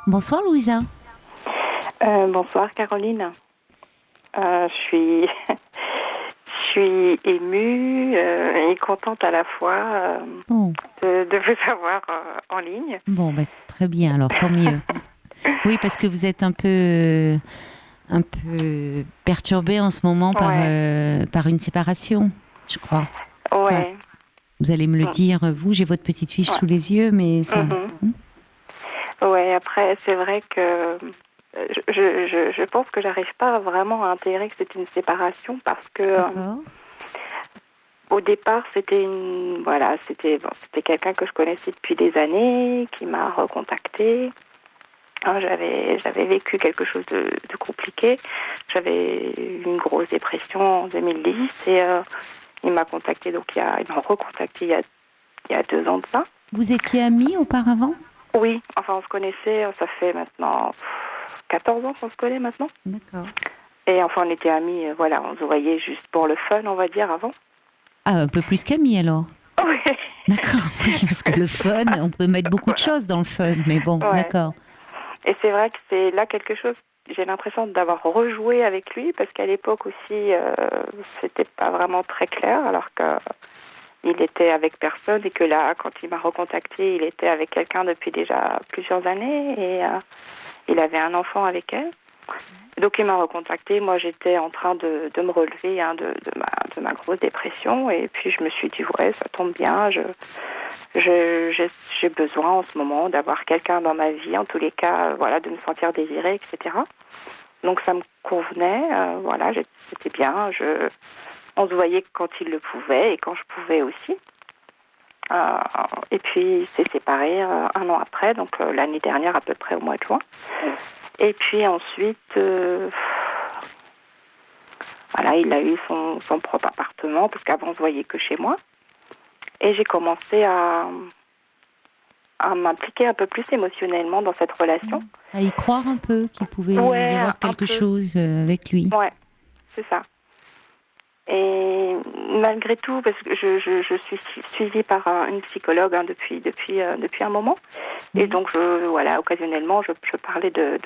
Bonsoir Louisa. Bonsoir Caroline. Je suis, je suis émue et contente à la fois Bon, de vous avoir en ligne. bon, très bien alors, tant mieux. Oui, parce que vous êtes un peu perturbée en ce moment Ouais, par une séparation, je crois. Enfin, ouais, vous allez me le mm, dire, vous, j'ai votre petite fiche ouais. sous les yeux, mais ça. Mhm. Ouais, après, c'est vrai que je pense que j'arrive pas vraiment à intégrer que c'est une séparation parce que D'accord. au départ, c'était quelqu'un que je connaissais depuis des années, qui m'a recontacté. Hein, j'avais vécu quelque chose de compliqué. J'avais eu une grosse dépression en 2010 et il m'a contacté, il m'a recontacté il y a 2 ans de ça. Vous étiez amis auparavant? Oui, enfin on se connaissait, ça fait maintenant 14 ans qu'on se connaît maintenant. D'accord. Et enfin on était amis, voilà, on se voyait juste pour le fun, on va dire, avant. Ah, un peu plus qu'amis alors. Oui. D'accord, oui, parce que le fun, on peut mettre beaucoup de Voilà. choses dans le fun, mais bon, Ouais. d'accord. Et c'est vrai que c'est là quelque chose, j'ai l'impression d'avoir rejoué avec lui, parce qu'à l'époque aussi, c'était pas vraiment très clair, alors qu'il était avec personne, et que là, quand il m'a recontacté, il était avec quelqu'un depuis déjà plusieurs années, et il avait un enfant avec elle. Donc il m'a recontacté, moi j'étais en train de me relever de ma grosse dépression, et puis je me suis dit, ouais, ça tombe bien, j'ai besoin en ce moment d'avoir quelqu'un dans ma vie, en tous les cas, voilà, de me sentir désirée, etc. Donc ça me convenait, voilà, c'était bien. On se voyait quand il le pouvait et quand je pouvais aussi. Euh, et puis il s'est séparé 1 an après, donc l'année dernière à peu près au mois de juin. Et puis ensuite, voilà, il a eu son propre appartement, parce qu'avant on se voyait que chez moi. Et j'ai commencé à m'impliquer un peu plus émotionnellement dans cette relation. À y croire un peu qu'il pouvait y Ouais, avoir un quelque peu. chose avec lui. Ouais, c'est ça. Et malgré tout, parce que je suis suivie par une psychologue depuis un moment, et Oui. donc voilà, occasionnellement, je parlais de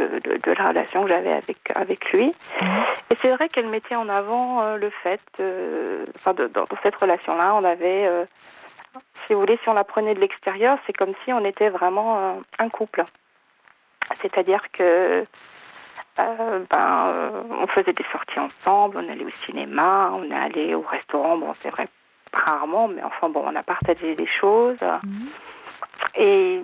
la relation que j'avais avec lui. Mhm. Et c'est vrai qu'elle mettait en avant le fait, dans cette relation-là, on avait, si vous voulez, si on la prenait de l'extérieur, c'est comme si on était vraiment un couple. C'est-à-dire que on faisait des sorties ensemble, on allait au cinéma, on allait au restaurant, bon c'est vrai rarement, mais enfin bon, on a partagé des choses. Mhm. Et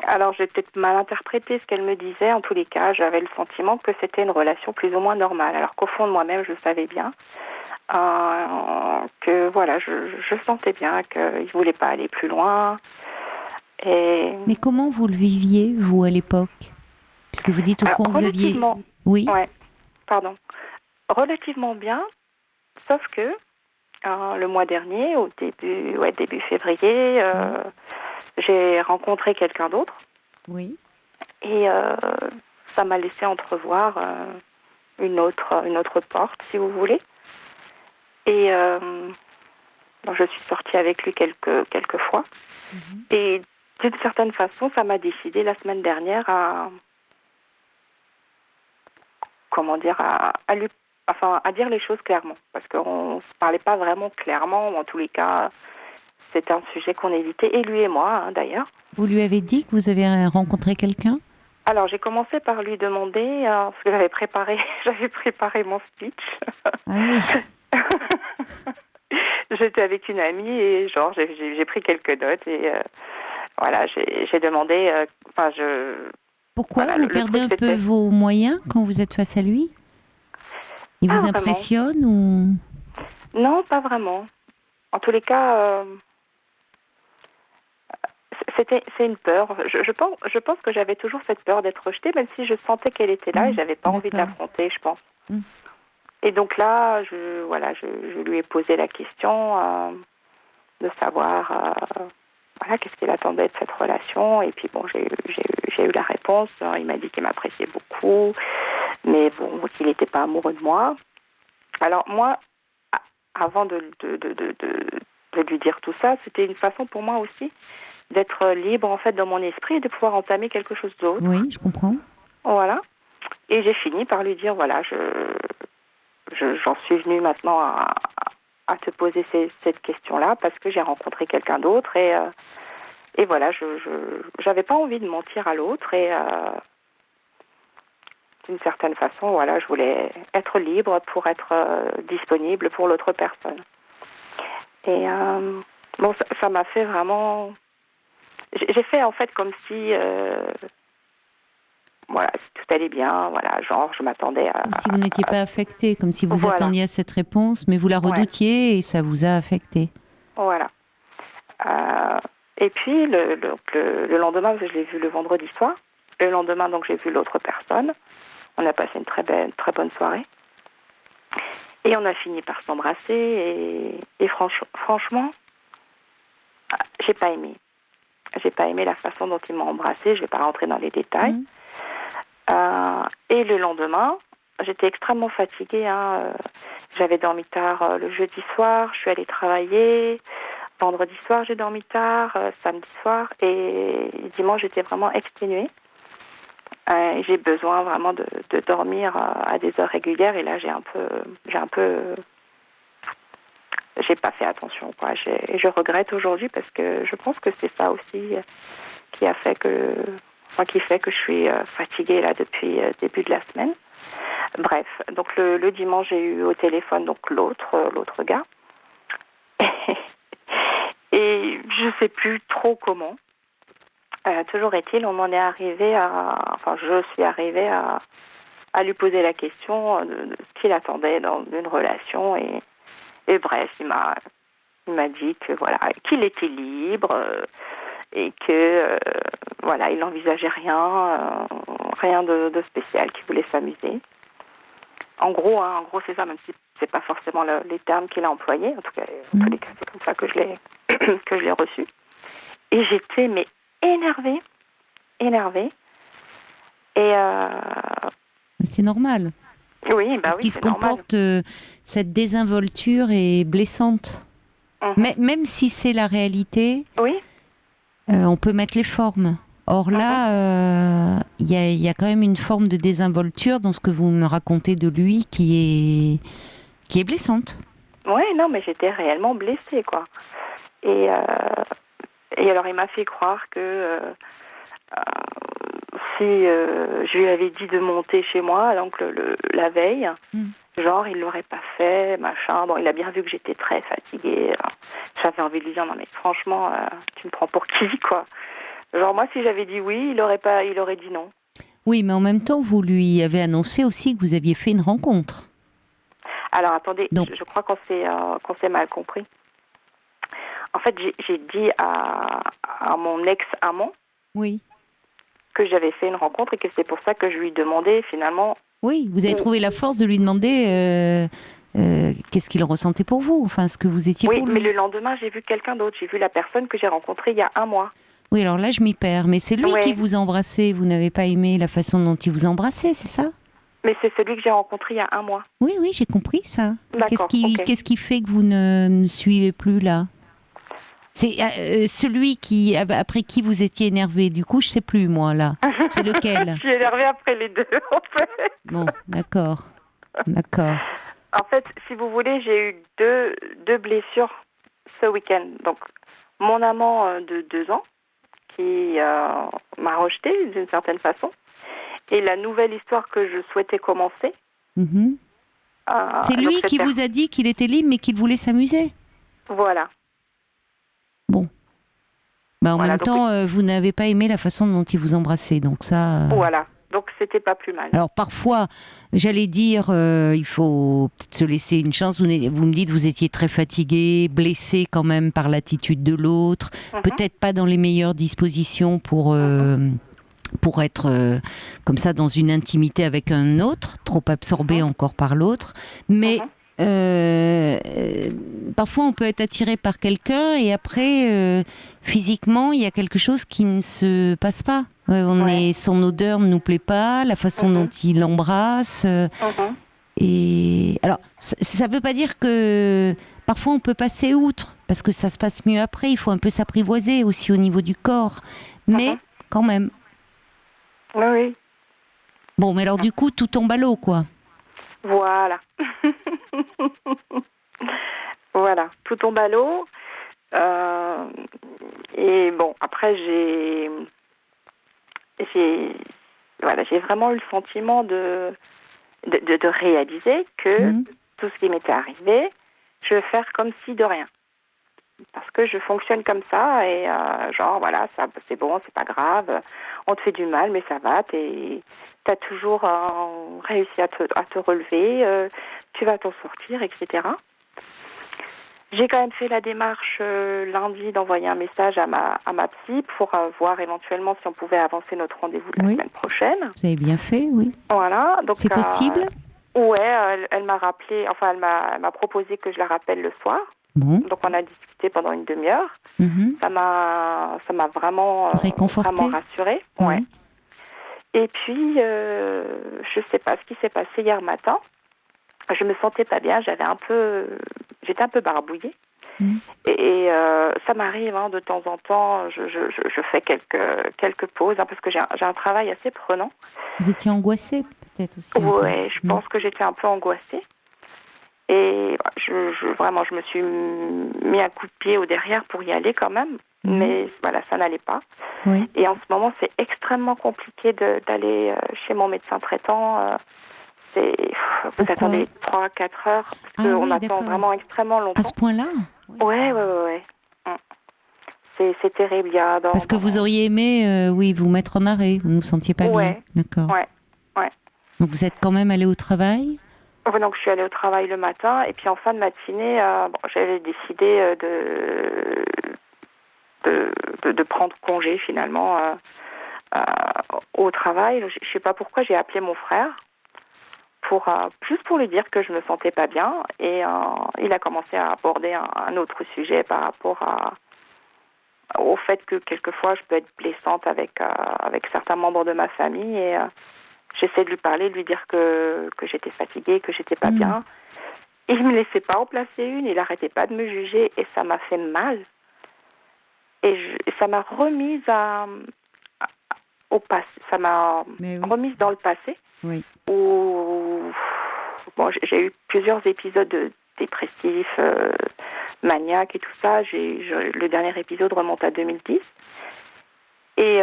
alors j'ai peut-être mal interprété ce qu'elle me disait, en tous les cas j'avais le sentiment que c'était une relation plus ou moins normale, alors qu'au fond de moi-même je savais bien que voilà, je sentais bien qu'il voulait pas aller plus loin. Et Mais comment vous le viviez, vous, à l'époque? Puisque vous dites, au alors, fond, vous aviez... relativement, Oui, ouais, pardon, relativement bien, sauf que le mois dernier, début février, oui, j'ai rencontré quelqu'un d'autre oui. et ça m'a laissé entrevoir une autre porte, si vous voulez. Et donc je suis sortie avec lui quelques fois. Mhm. Et d'une certaine façon, ça m'a décidé la semaine dernière comment dire, à dire les choses clairement, parce qu'on se parlait pas vraiment clairement, ou en tous les cas, c'était un sujet qu'on évitait, et lui et moi, hein, d'ailleurs. Vous lui avez dit que vous avez rencontré quelqu'un? Alors, j'ai commencé par lui demander, parce que j'avais préparé mon speech. Ah oui. J'étais avec une amie et genre, j'ai pris quelques notes et voilà, j'ai demandé, Pourquoi voilà, vous le perdez truc un peu c'était vos moyens quand vous êtes face à lui? Il pas vous vraiment. impressionne ou... Non, pas vraiment. En tous les cas, c'est une peur. Je pense que j'avais toujours cette peur d'être rejetée, même si je sentais qu'elle était là et j'avais pas envie de D'accord. l'affronter, je pense. Hmm. Et donc là, je lui ai posé la question de savoir, voilà, qu'est-ce qu'il attendait de cette relation. Et puis bon, j'ai eu la réponse. Il m'a dit qu'il m'appréciait beaucoup, mais bon, qu'il n'était pas amoureux de moi. Alors moi, avant de lui dire tout ça, c'était une façon pour moi aussi d'être libre en fait dans mon esprit et de pouvoir entamer quelque chose d'autre. Oui, je comprends. Voilà. Et j'ai fini par lui dire voilà, j'en suis venue maintenant à te poser cette question-là parce que j'ai rencontré quelqu'un d'autre et voilà, j'avais pas envie de mentir à l'autre et d'une certaine façon, voilà, je voulais être libre pour être disponible pour l'autre personne. Et bon, ça m'a fait vraiment. J'ai fait en fait comme si, voilà, tout allait bien, voilà, genre je m'attendais à. Comme si vous n'étiez pas affecté, comme si vous Voilà. attendiez à cette réponse, mais vous la redoutiez et ça vous a affecté. Voilà. Et puis le lendemain, parce que je l'ai vu le vendredi soir. Le lendemain, donc j'ai vu l'autre personne. On a passé une très bonne soirée. Et on a fini par s'embrasser et franchement, j'ai pas aimé. J'ai pas aimé la façon dont il m'a embrassée. Je vais pas rentrer dans les détails. Et le lendemain, j'étais extrêmement fatiguée. J'avais dormi tard le jeudi soir. Je suis allée travailler. Vendredi soir, j'ai dormi tard. Samedi soir et dimanche, j'étais vraiment exténuée. J'ai besoin vraiment de dormir à des heures régulières et là j'ai pas fait attention quoi. Je regrette aujourd'hui parce que je pense que c'est ça aussi qui fait que je suis fatiguée là depuis le début de la semaine. Bref, donc le dimanche j'ai eu au téléphone donc l'autre gars et je sais plus trop comment. Toujours est-il, on en est arrivé je suis arrivée à lui poser la question de ce qu'il attendait dans une relation et bref, il m'a dit que voilà, qu'il était libre et que voilà, il n'envisageait rien de spécial, qu'il voulait s'amuser. En gros, c'est ça, même si c'est pas forcément les termes qu'il a employés. En tout cas, tous les cas, c'est comme ça que je l'ai reçu. Et j'étais énervée. Et c'est normal. Oui, parce qu'il se comporte, cette désinvolture est blessante. Mais même si c'est la réalité, oui. On peut mettre les formes. Or là, il y a quand même une forme de désinvolture dans ce que vous me racontez de lui qui est blessante. Oui, non, mais j'étais réellement blessée, quoi. Et alors, il m'a fait croire que si je lui avais dit de monter chez moi, donc la veille, genre, il l'aurait pas fait, machin. Bon, il a bien vu que j'étais très fatiguée. J'avais envie de lui dire, non, mais franchement, tu me prends pour qui, quoi. Genre, moi, si j'avais dit oui, il aurait dit non. Oui, mais en même temps, vous lui avez annoncé aussi que vous aviez fait une rencontre. Alors, attendez, je crois qu'on s'est mal compris. En fait, j'ai dit à mon ex-amant que j'avais fait une rencontre et que c'est pour ça que je lui demandais finalement... Oui, vous avez trouvé la force de lui demander qu'est-ce qu'il ressentait pour vous, enfin ce que vous étiez pour lui. Oui, mais le lendemain, j'ai vu quelqu'un d'autre. J'ai vu la personne que j'ai rencontrée il y a 1 mois. Oui, alors là, je m'y perds. Mais c'est lui qui vous embrassait. Vous n'avez pas aimé la façon dont il vous embrassait, c'est ça ? Mais c'est celui que j'ai rencontré il y a 1 mois. Oui, j'ai compris ça. D'accord, Qu'est-ce qui fait que vous ne me suivez plus là ? C'est celui après qui vous étiez énervé. Du coup, je sais plus, moi, là. C'est lequel ? Je suis énervée après les deux, en fait. Bon, d'accord. En fait, si vous voulez, j'ai eu deux blessures ce week-end. Donc, mon amant de 2 ans, qui m'a rejetée d'une certaine façon, et la nouvelle histoire que je souhaitais commencer. C'est lui qui vous a dit qu'il était libre, mais qu'il voulait s'amuser ? Voilà. Bon. En même temps, vous n'avez pas aimé la façon dont il vous embrassait, donc ça... Voilà, donc c'était pas plus mal. Alors parfois, j'allais dire, il faut peut-être se laisser une chance. Vous me dites, vous étiez très fatigué, blessé quand même par l'attitude de l'autre, peut-être pas dans les meilleures dispositions pour être comme ça dans une intimité avec un autre, trop absorbé encore par l'autre, mais... parfois on peut être attiré par quelqu'un et après physiquement il y a quelque chose qui ne se passe pas. Son odeur ne nous plaît pas, la façon dont il l'embrasse. Et alors ça veut pas dire que Parfois, on peut passer outre, parce que ça se passe mieux après. Il faut un peu s'apprivoiser aussi au niveau du corps. Mais, quand même. Oui, oui. Bon, mais alors du coup, tout tombe à l'eau, quoi. Voilà. Voilà, tout tombe à l'eau. Et bon, après, j'ai vraiment eu le sentiment de réaliser que tout ce qui m'était arrivé, je vais faire comme si de rien. Parce que je fonctionne comme ça et genre voilà, ça c'est bon, c'est pas grave, on te fait du mal mais ça va, t'as toujours réussi à te relever, tu vas t'en sortir, etc. J'ai quand même fait la démarche lundi d'envoyer un message à ma psy pour voir éventuellement si on pouvait avancer notre rendez-vous de la semaine prochaine. Vous avez bien fait, oui. Voilà. Donc, c'est possible? Ouais, elle m'a rappelé, enfin elle m'a proposé que je la rappelle le soir. Bon. Donc on a discuté pendant une demi-heure. Ça m'a vraiment réconforté, vraiment rassurée. Oui. Ouais. Et puis je sais pas ce qui s'est passé hier matin. Je me sentais pas bien, j'étais un peu barbouillée. Et ça m'arrive de temps en temps, je fais quelques pauses parce que j'ai un travail assez prenant. Vous étiez angoissée peut-être aussi? Ouais, je pense que j'étais un peu angoissée. Et vraiment, je me suis mis un coup de pied au derrière pour y aller quand même. Mais voilà, ça n'allait pas. Oui. Et en ce moment, c'est extrêmement compliqué d'aller chez mon médecin traitant. Vous attendez 3-4 heures, parce qu'on attend vraiment extrêmement longtemps. À ce point-là? Ouais. C'est terrible. Parce que vous auriez aimé, vous mettre en arrêt, vous ne vous sentiez pas bien. D'accord. Ouais. Donc vous êtes quand même allé au travail? Donc je suis allée au travail le matin, et puis en fin de matinée, j'avais décidé de prendre congé finalement au travail. Je ne sais pas pourquoi j'ai appelé mon frère juste pour lui dire que je me sentais pas bien, et il a commencé à aborder un autre sujet par rapport au fait que quelquefois je peux être blessante avec certains membres de ma famille, et j'essaie de lui parler, de lui dire que j'étais fatiguée, que j'étais pas bien. Et il me laissait pas en placer une, il arrêtait pas de me juger, et ça m'a fait mal. Et ça m'a remise au passé, ça m'a remise dans le passé. Oui. Où j'ai eu plusieurs épisodes dépressifs, maniaques et tout ça. Le dernier épisode remonte à 2010. Et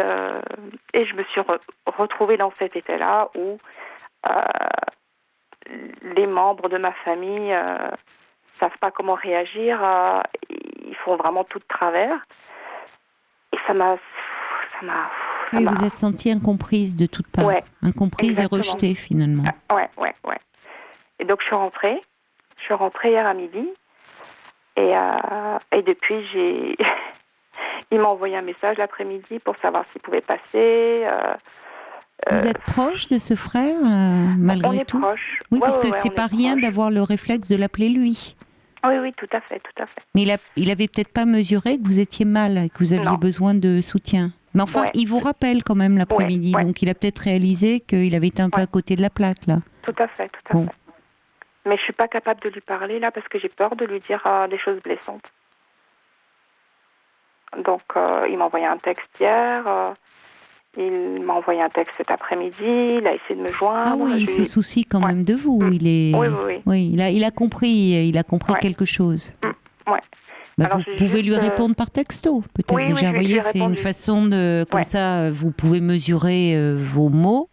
je me suis retrouvée dans cet état-là où les membres de ma famille savent pas comment réagir, ils font vraiment tout de travers. Et ça m'a vous êtes sentie incomprise de toutes parts. Ouais, incomprise exactement. Et rejetée finalement. Ouais. Et donc je suis rentrée hier à midi, et depuis il m'a envoyé un message l'après-midi pour savoir s'il pouvait passer. Vous êtes proche de ce frère malgré tout? On est proche. Oui, parce que c'est pas rien d'avoir le réflexe de l'appeler lui. Oui, tout à fait. Mais il avait peut-être pas mesuré que vous étiez mal, que vous aviez besoin de soutien. Mais enfin, il vous rappelle quand même l'après-midi, donc il a peut-être réalisé qu'il avait été un peu à côté de la plaque, là. Tout à fait. Mais je suis pas capable de lui parler, là, parce que j'ai peur de lui dire des choses blessantes. Donc, il m'a envoyé un texte hier, il m'a envoyé un texte cet après-midi, il a essayé de me joindre. Ah oui, il se soucie quand même de vous. Il est... Oui. Il a compris quelque chose. Ouais. Alors, vous pouvez lui répondre par texto, peut-être. Oui, déjà, vous voyez, c'est une façon de... Comme ça, vous pouvez mesurer vos mots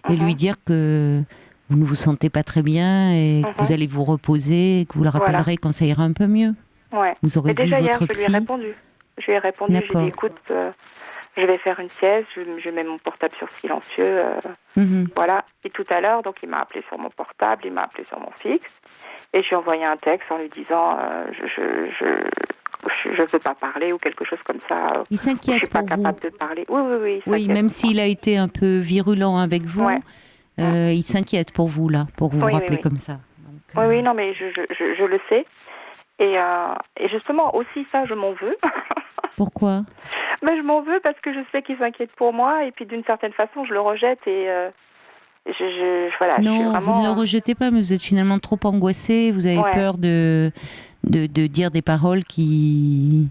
et lui dire que vous ne vous sentez pas très bien et que vous allez vous reposer et que vous le rappellerez quand ça ira un peu mieux. Ouais. Vous aurez vu votre psy. Je lui ai répondu. J'ai dit, écoute, je vais faire une sieste, je mets mon portable sur silencieux. Voilà. Et tout à l'heure, donc il m'a appelé sur mon portable, il m'a appelé sur mon fixe. Et je lui ai envoyé un texte en lui disant je veux pas parler ou quelque chose comme ça. Il s'inquiète pour vous. Je suis pas capable de parler. Oui. Oui, même s'il a été un peu virulent avec vous, il s'inquiète pour vous là, pour vous rappeler comme ça. Donc, Oui, non, mais je le sais. Et justement aussi ça, je m'en veux. Pourquoi? Mais je m'en veux parce que je sais qu'il s'inquiète pour moi et puis d'une certaine façon je le rejette et voilà. Non, je suis vraiment... vous ne le rejetez pas, mais vous êtes finalement trop angoissée. Vous avez peur de de dire des paroles qui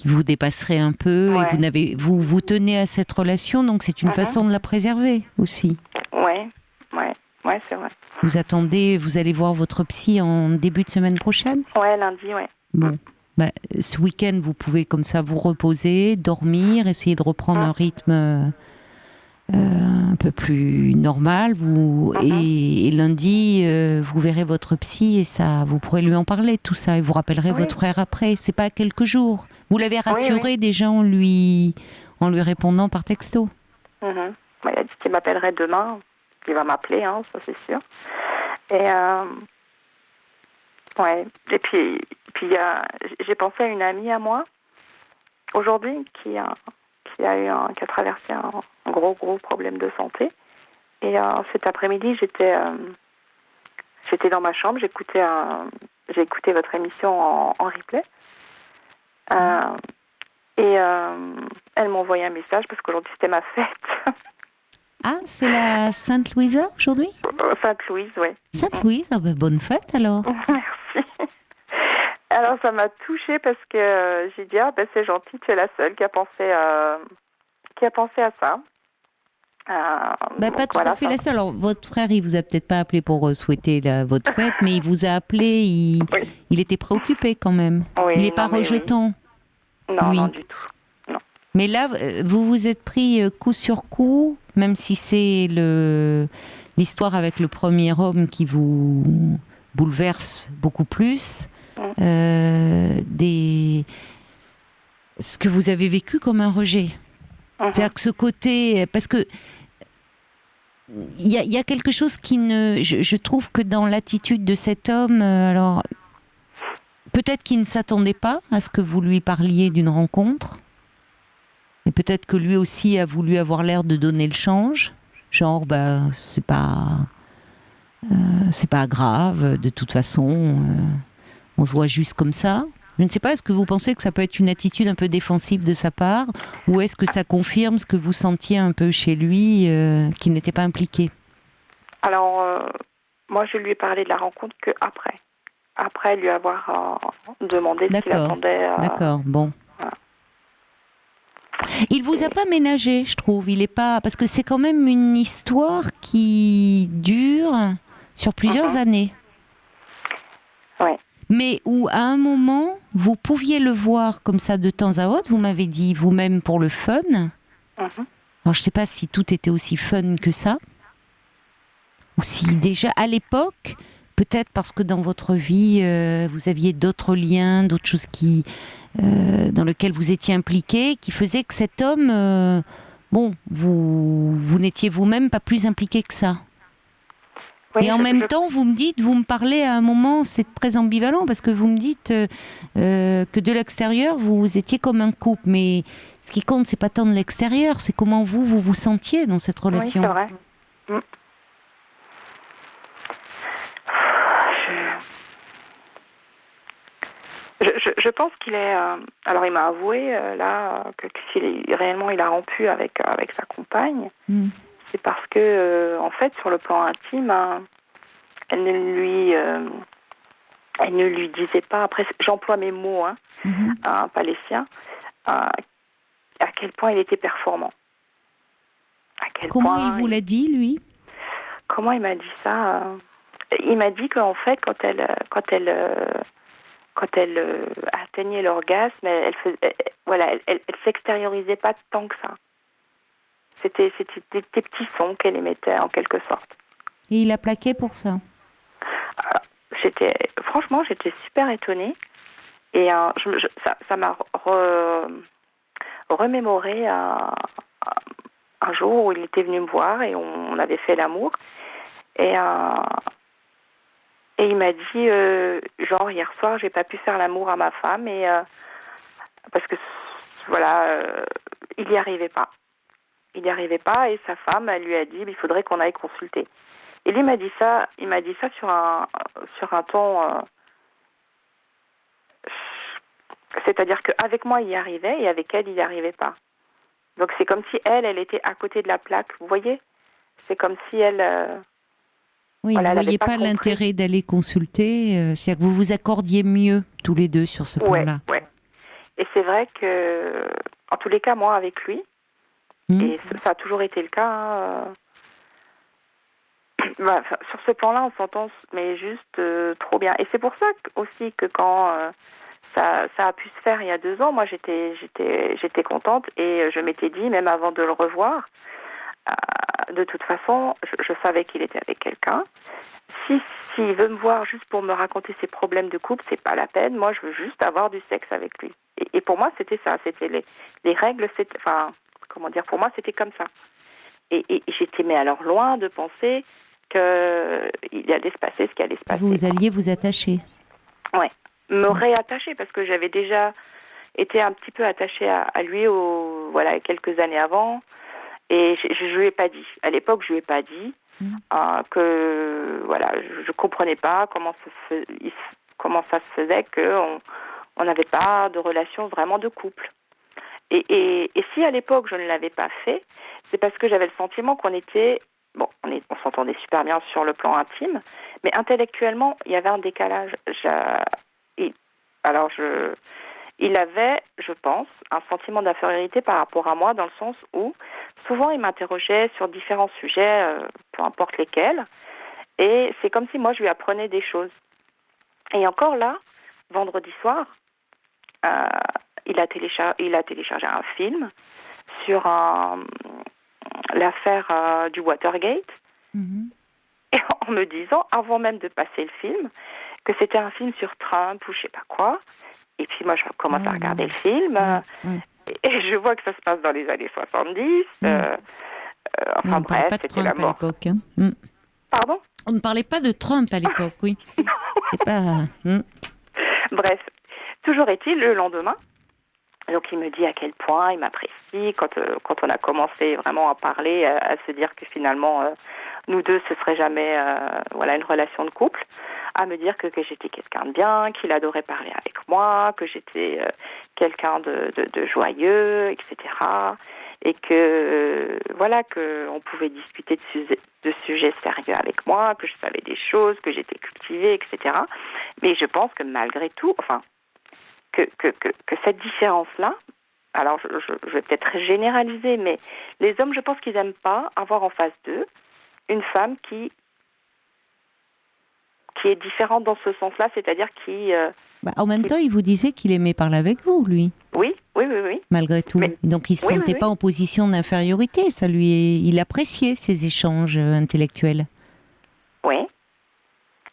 vous dépasseraient un peu, Ouais. et vous tenez à cette relation, donc c'est une façon de la préserver aussi. Ouais, c'est vrai. Vous allez voir votre psy en début de semaine prochaine? Ouais, lundi, ouais. Bon. Ce week-end, vous pouvez comme ça vous reposer, dormir, essayer de reprendre un rythme un peu plus normal. Et lundi, vous verrez votre psy et ça, vous pourrez lui en parler tout ça et vous rappellerez votre frère après. C'est pas quelques jours. Vous l'avez rassuré déjà en lui répondant par texto. Il a dit qu'il m'appellerait demain. Il va m'appeler, hein, ça c'est sûr. Et ouais. Et puis j'ai pensé à une amie à moi aujourd'hui qui a traversé un gros problème de santé. Et cet après-midi, j'étais dans ma chambre, j'ai écouté votre émission en replay. Et elle m'a envoyé un message parce qu'aujourd'hui c'était ma fête. Ah, c'est la Sainte-Louisa aujourd'hui? Sainte-Louise, oui. Sainte-Louise, bonne fête alors. Merci. Alors ça m'a touchée parce que j'ai dit c'est gentil, tu es la seule qui a pensé à ça. Pas tout à fait la seule. Alors, votre frère, il vous a peut-être pas appelé pour souhaiter votre fête, mais il vous a appelé, il était préoccupé quand même. Oui, il n'est pas rejetant. Oui. Non, du tout. Non. Mais là, vous vous êtes pris coup sur coup, même si c'est l'histoire avec le premier homme qui vous bouleverse beaucoup plus, ce que vous avez vécu comme un rejet. C'est-à-dire que ce côté, parce que il y a quelque chose qui je trouve que dans l'attitude de cet homme, alors peut-être qu'il ne s'attendait pas à ce que vous lui parliez d'une rencontre, et peut-être que lui aussi a voulu avoir l'air de donner le change, genre c'est pas grave, de toute façon, on se voit juste comme ça. Je ne sais pas, est-ce que vous pensez que ça peut être une attitude un peu défensive de sa part, ou est-ce que ça confirme ce que vous sentiez un peu chez lui, qu'il n'était pas impliqué? Alors, moi je lui ai parlé de la rencontre après lui avoir demandé ce qu'il attendait. D'accord, bon. Voilà. Il vous a pas ménagé, je trouve. Il est pas, parce que c'est quand même une histoire qui dure sur plusieurs années. Ouais. Mais où, à un moment, vous pouviez le voir comme ça de temps à autre, vous m'avez dit vous-même pour le fun. Alors, je ne sais pas si tout était aussi fun que ça. Ou si déjà, à l'époque, peut-être parce que dans votre vie, vous aviez d'autres liens, d'autres choses dans lesquelles vous étiez impliqué, qui faisaient que cet homme, vous n'étiez vous-même pas plus impliqué que ça. Oui, et en même temps, vous me parlez à un moment, c'est très ambivalent, parce que vous me dites que de l'extérieur, vous étiez comme un couple. Mais ce qui compte, c'est pas tant de l'extérieur, c'est comment vous vous sentiez dans cette relation. Oui, c'est vrai. Je pense qu'il est... alors, il m'a avoué, là, que si réellement il a rompu avec sa compagne, c'est parce que, en fait, sur le plan intime, elle ne lui disait pas, après, j'emploie mes mots, pas les siens, à quel point il était performant. Comment il vous l'a dit, lui? Comment il m'a dit ça? Il m'a dit qu'en fait, quand elle atteignait l'orgasme, elle s'extériorisait pas tant que ça. C'était des petits sons qu'elle émettait en quelque sorte. Et il a plaqué pour ça? Franchement, j'étais super étonnée. Et ça m'a remémoré un jour où il était venu me voir et on avait fait l'amour. Et il m'a dit, genre, hier soir, j'ai pas pu faire l'amour à ma femme parce que, il n'y arrivait pas. Il n'y arrivait pas et sa femme, elle lui a dit, il faudrait qu'on aille consulter. Et lui m'a dit ça sur un ton, c'est-à-dire qu'avec moi, il y arrivait et avec elle, il n'y arrivait pas. Donc c'est comme si elle était à côté de la plaque, vous voyez? C'est comme si elle Oui, Voilà, vous ne elle avait voyez pas pas compris. l'intérêt d'aller consulter, c'est-à-dire que vous vous accordiez mieux tous les deux sur ce plan-là. Ouais. Et c'est vrai que, en tous les cas, moi, avec lui, et ça a toujours été le cas, hein, sur ce plan-là, on s'entend, mais juste trop bien. Et c'est pour ça aussi que quand ça a pu se faire il y a 2 ans, moi j'étais contente et je m'étais dit, même avant de le revoir, de toute façon, je savais qu'il était avec quelqu'un. S'il veut me voir juste pour me raconter ses problèmes de couple, c'est pas la peine. Moi, je veux juste avoir du sexe avec lui. Et pour moi, c'était ça. C'était les règles. Comment dire, pour moi, c'était comme ça. Et j'étais, mais alors loin de penser qu'il allait se passer ce qui allait se passer. Vous alliez vous attacher. Ouais, me réattacher parce que j'avais déjà été un petit peu attachée à lui, quelques années avant. Et je lui ai pas dit. À l'époque, je lui ai pas dit que je comprenais pas comment ça se faisait qu'on n'avait pas de relation vraiment de couple. Et si à l'époque je ne l'avais pas fait, c'est parce que j'avais le sentiment qu'on était on s'entendait super bien sur le plan intime, mais intellectuellement il y avait un décalage. Il avait, je pense, un sentiment d'infériorité par rapport à moi, dans le sens où souvent il m'interrogeait sur différents sujets, peu importe lesquels, et c'est comme si moi je lui apprenais des choses. Et encore là, vendredi soir, il a téléchargé un film sur l'affaire du Watergate, et en me disant, avant même de passer le film, que c'était un film sur Trump ou je sais pas quoi. Et puis moi, je commence à regarder le film, et je vois que ça se passe dans les années 70. On ne parlait pas de c'était la Trump à mort. l'époque. Pardon ? On ne parlait pas de Trump à l'époque, oui. C'est pas... Bref, toujours est-il, le lendemain, donc il me dit à quel point il m'apprécie quand on a commencé vraiment à parler, à se dire que finalement nous deux ce serait jamais une relation de couple, à me dire que j'étais quelqu'un de bien, qu'il adorait parler avec moi, que j'étais quelqu'un de joyeux, etc. Et que que on pouvait discuter de sujets sérieux avec moi, que je savais des choses, que j'étais cultivée, etc. Mais je pense que malgré tout, que cette différence-là, alors je vais peut-être généraliser, mais les hommes, je pense qu'ils n'aiment pas avoir en face d'eux une femme qui est différente dans ce sens-là, c'est-à-dire qui... en même temps, il vous disait qu'il aimait parler avec vous, lui. Oui. Malgré tout. Mais, donc il ne se sentait pas en position d'infériorité. Il appréciait ces échanges intellectuels. Oui,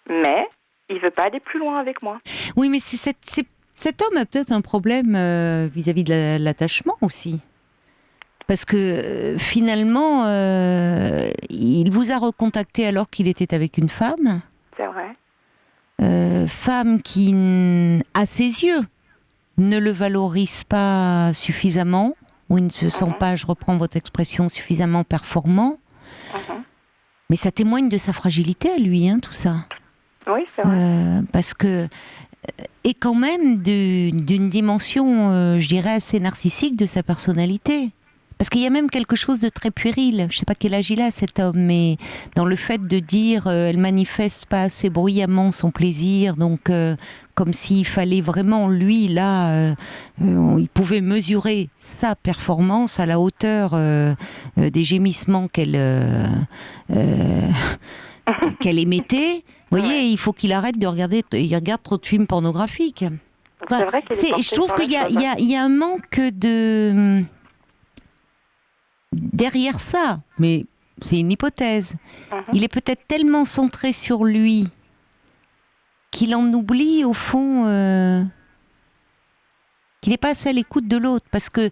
mais il ne veut pas aller plus loin avec moi. Oui, mais cet homme a peut-être un problème vis-à-vis de l'attachement aussi. Parce que finalement, il vous a recontacté alors qu'il était avec une femme. C'est vrai. Femme qui, à ses yeux, ne le valorise pas suffisamment, ou il ne se sent pas, je reprends votre expression, suffisamment performant. Mais ça témoigne de sa fragilité à lui, tout ça. Oui, c'est vrai. Parce que et quand même d'une dimension, je dirais, assez narcissique de sa personnalité. Parce qu'il y a même quelque chose de très puéril. Je ne sais pas quel âge il a, cet homme, mais dans le fait de dire elle manifeste pas assez bruyamment son plaisir, donc comme s'il fallait vraiment, lui, là, il pouvait mesurer sa performance à la hauteur des gémissements qu'elle émettait. Vous voyez, il faut qu'il arrête de regarder. Il regarde trop de films pornographiques. C'est vrai qu'il est je trouve qu'il y a un manque de... Derrière ça, mais c'est une hypothèse, il est peut-être tellement centré sur lui qu'il en oublie au fond qu'il n'est pas assez à l'écoute de l'autre, parce que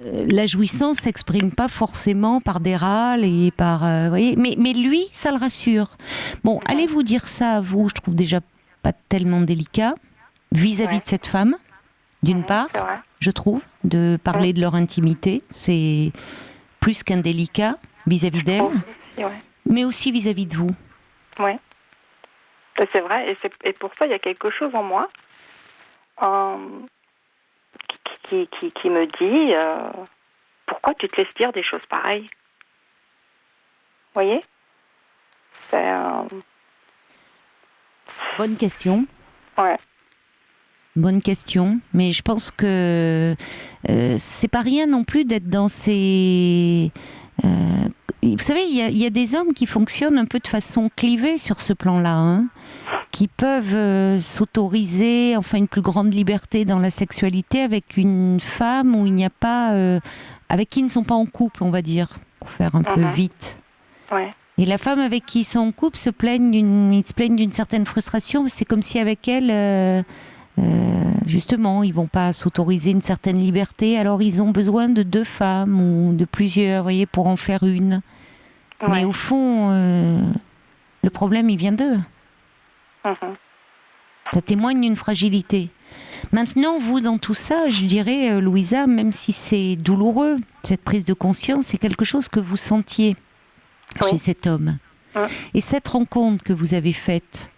la jouissance s'exprime pas forcément par des râles et par voyez, mais lui ça le rassure. Bon, allez vous dire ça à vous, je trouve déjà pas tellement délicat vis-à-vis de cette femme, d'une part. Je trouve, de parler de leur intimité, c'est plus qu'indélicat vis-à-vis d'elle, mais aussi vis-à-vis de vous. Oui, c'est vrai, et pour ça, il y a quelque chose en moi qui me dit pourquoi tu te laisses dire des choses pareilles. Vous voyez ? Bonne question. Ouais. Bonne question, mais je pense que c'est pas rien non plus d'être dans ces... vous savez, il y a des hommes qui fonctionnent un peu de façon clivée sur ce plan-là, hein, qui peuvent s'autoriser enfin une plus grande liberté dans la sexualité avec une femme où il n'y a pas... avec qui ils ne sont pas en couple, on va dire, pour faire un peu vite. Ouais. Et la femme avec qui ils sont en couple ils se plaignent d'une certaine frustration. C'est comme si avec elle, justement, ils vont pas s'autoriser une certaine liberté. Alors ils ont besoin de 2 femmes ou de plusieurs, vous voyez, pour en faire une. Ouais. Mais au fond, le problème, il vient d'eux. Ça témoigne d'une fragilité. Maintenant, vous, dans tout ça, je dirais, Louisa, même si c'est douloureux, cette prise de conscience, c'est quelque chose que vous sentiez chez cet homme. Et cette rencontre que vous avez faite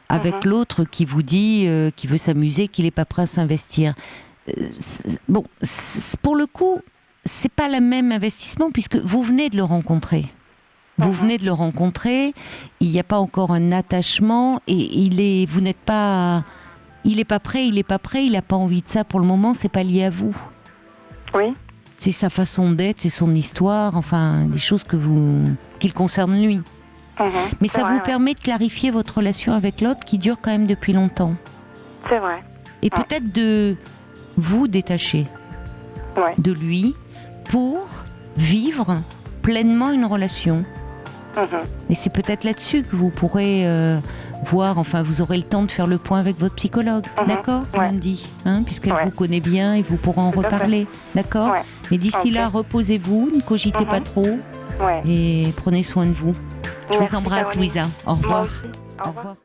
avec l'autre qui vous dit qu'il veut s'amuser, qu'il n'est pas prêt à s'investir. Bon, pour le coup, c'est pas le même investissement puisque vous venez de le rencontrer. Vous venez de le rencontrer, il n'y a pas encore un attachement et vous n'êtes pas... Il n'est pas prêt, il n'a pas envie de ça pour le moment, c'est pas lié à vous. Oui. C'est sa façon d'être, c'est son histoire, enfin, des choses qui le concernent lui. Mais ça vous permet de clarifier votre relation avec l'autre qui dure quand même depuis longtemps. C'est vrai. Et peut-être de vous détacher de lui pour vivre pleinement une relation. Et c'est peut-être là-dessus que vous pourrez voir, enfin vous aurez le temps de faire le point avec votre psychologue, d'accord, lundi, hein, puisqu'elle vous connaît bien et vous pourrez en reparler, d'accord. Mais d'ici là, reposez-vous, ne cogitez pas trop et prenez soin de vous. Je vous embrasse, Louisa. Au revoir. Au revoir.